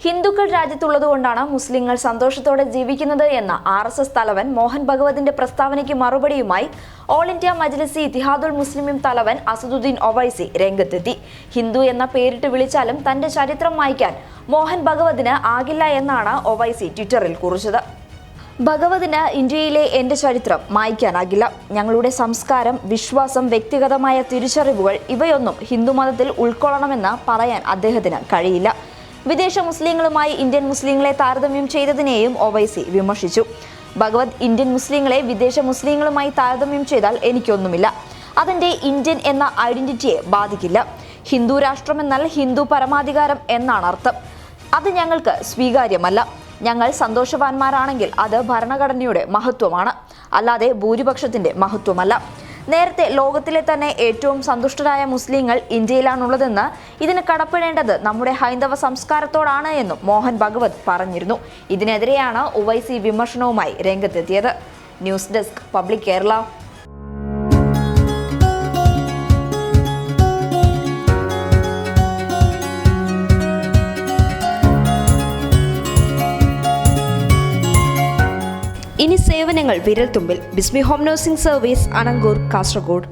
ഹിന്ദുക്കൾ രാജ്യത്തുള്ളതുകൊണ്ടാണ് മുസ്ലിങ്ങൾ സന്തോഷത്തോടെ ജീവിക്കുന്നത് എന്ന RSS തലവൻ മോഹൻ ഭഗവതിന്റെ പ്രസ്താവനയ്ക്ക് മറുപടിയുമായി ഓൾ ഇന്ത്യ മജ്ലിസ് ഇത്തിഹാദുൽ മുസ്ലിമീൻ തലവൻ അസദുദ്ദീൻ ഒവൈസി രംഗത്തെത്തി. ഹിന്ദു എന്ന പേരിട്ട് വിളിച്ചാലും തന്റെ ചരിത്രം മായ്ക്കാൻ മോഹൻ ഭഗവതിന് ആകില്ല എന്നാണ് ഒവൈസി ട്വിറ്ററിൽ കുറിച്ചത്. ഭഗവതിന് ഇന്ത്യയിലെ എന്റെ ചരിത്രം മായ്ക്കാനാകില്ല. ഞങ്ങളുടെ സംസ്കാരം, വിശ്വാസം, വ്യക്തിഗതമായ തിരിച്ചറിവുകൾ ഇവയൊന്നും ഹിന്ദുമതത്തിൽ ഉൾക്കൊള്ളണമെന്ന് പറയാൻ അദ്ദേഹത്തിന് കഴിയില്ല. വിദേശ മുസ്ലിങ്ങളുമായി ഇന്ത്യൻ മുസ്ലിങ്ങളെ താരതമ്യം ചെയ്തതിനെയും ഒവൈസി വിമർശിച്ചു. ഭഗവത് ഇന്ത്യൻ മുസ്ലിങ്ങളെ വിദേശ മുസ്ലിങ്ങളുമായി താരതമ്യം ചെയ്താൽ എനിക്കൊന്നുമില്ല. അതെന്റെ ഇന്ത്യൻ എന്ന ഐഡന്റിറ്റിയെ ബാധിക്കില്ല. ഹിന്ദു രാഷ്ട്രമെന്നാൽ ഹിന്ദു പരമാധികാരം എന്നാണ് അർത്ഥം. അത് ഞങ്ങൾക്ക് സ്വീകാര്യമല്ല. ഞങ്ങൾ സന്തോഷവാന്മാരാണെങ്കിൽ അത് ഭരണഘടനയുടെ മഹത്വമാണ്, അല്ലാതെ ഭൂരിപക്ഷത്തിന്റെ മഹത്വമല്ല. നേരത്തെ ലോകത്തിലെ തന്നെ ഏറ്റവും സന്തുഷ്ടരായ മുസ്ലിങ്ങൾ ഇന്ത്യയിലാണുള്ളതെന്ന്, ഇതിന് കടപ്പെടേണ്ടത് നമ്മുടെ ഹൈന്ദവ സംസ്കാരത്തോടാണ് എന്നും മോഹൻ ഭഗവത് പറഞ്ഞിരുന്നു. ഇതിനെതിരെയാണ് ഒവൈസി വിമർശനവുമായി രംഗത്തെത്തിയത്. News desk public Kerala. ഇനി സേവനങ്ങൾ വിരൽത്തുമ്പിൽ. ബിസ്മി home nursing service, Anangoor, Kasaragod.